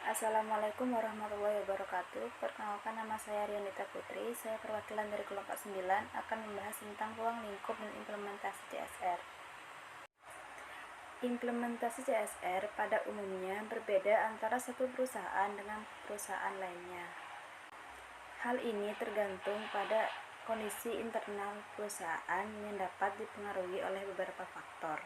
Assalamualaikum warahmatullahi wabarakatuh. Perkenalkan, nama saya Rianita Putri. Saya perwakilan dari kelompok 9 akan membahas tentang ruang lingkup dan implementasi CSR. Implementasi CSR pada umumnya berbeda antara satu perusahaan dengan perusahaan lainnya. Hal ini tergantung pada kondisi internal perusahaan yang dapat dipengaruhi oleh beberapa faktor.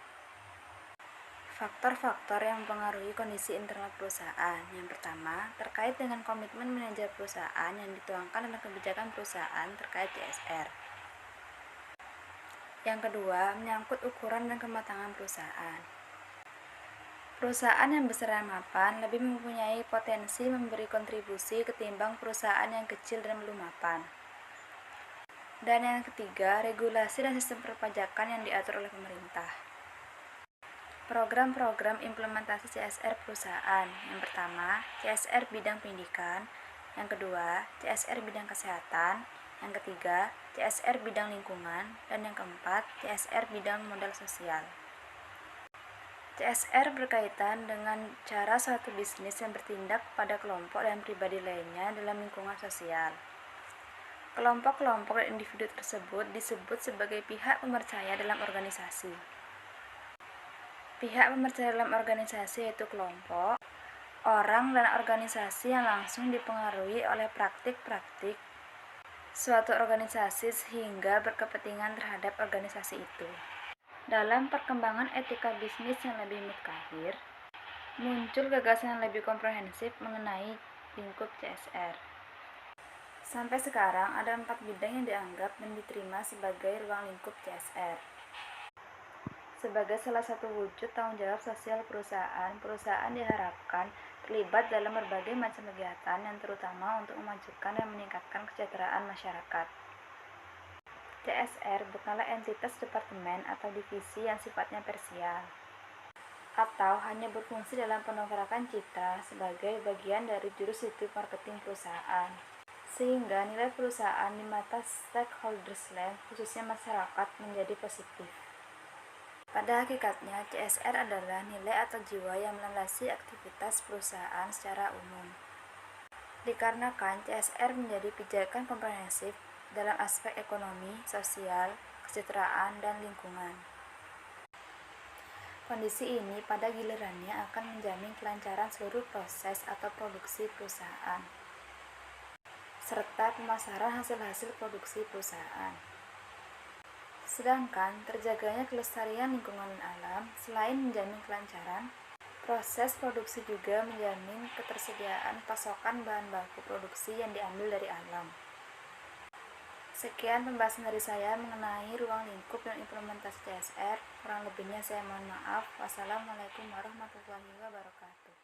Faktor-faktor yang mempengaruhi kondisi internal perusahaan. Yang pertama, terkait dengan komitmen manajer perusahaan yang dituangkan dalam kebijakan perusahaan terkait CSR. Yang kedua, menyangkut ukuran dan kematangan perusahaan. Perusahaan yang besar dan mapan lebih mempunyai potensi memberi kontribusi ketimbang perusahaan yang kecil dan belum mapan. Dan yang ketiga, regulasi dan sistem perpajakan yang diatur oleh pemerintah. Program-program implementasi CSR perusahaan. Yang pertama, CSR bidang pendidikan. Yang kedua, CSR bidang kesehatan. Yang ketiga, CSR bidang lingkungan. Dan yang keempat, CSR bidang modal sosial. CSR berkaitan dengan cara suatu bisnis yang bertindak pada kelompok dan pribadi lainnya dalam lingkungan sosial. Kelompok-kelompok dan individu tersebut disebut sebagai pihak pemercaya dalam organisasi. Pihak pemercaya dalam organisasi yaitu kelompok, orang, dan organisasi yang langsung dipengaruhi oleh praktik-praktik suatu organisasi sehingga berkepentingan terhadap organisasi itu. Dalam perkembangan etika bisnis yang lebih mutakhir, muncul gagasan yang lebih komprehensif mengenai lingkup CSR. Sampai sekarang ada 4 bidang yang dianggap dan diterima sebagai ruang lingkup CSR. Sebagai salah satu wujud tanggung jawab sosial perusahaan diharapkan terlibat dalam berbagai macam kegiatan yang terutama untuk memajukan dan meningkatkan kesejahteraan masyarakat. CSR bukanlah entitas departemen atau divisi yang sifatnya parsial, atau hanya berfungsi dalam pendongkrakan citra sebagai bagian dari jurus hidup marketing perusahaan, sehingga nilai perusahaan di mata stakeholders lain, khususnya masyarakat, menjadi positif. Pada hakikatnya, CSR adalah nilai atau jiwa yang melandasi aktivitas perusahaan secara umum. Dikarenakan CSR menjadi pijakan komprehensif dalam aspek ekonomi, sosial, kesejahteraan, dan lingkungan. Kondisi ini pada gilirannya akan menjamin kelancaran seluruh proses atau produksi perusahaan, serta pemasaran hasil-hasil produksi perusahaan. Sedangkan terjaganya kelestarian lingkungan dan alam, selain menjamin kelancaran, proses produksi juga menjamin ketersediaan pasokan bahan baku produksi yang diambil dari alam. Sekian pembahasan dari saya mengenai ruang lingkup dan implementasi CSR. Kurang lebihnya saya mohon maaf. Wassalamualaikum warahmatullahi wabarakatuh.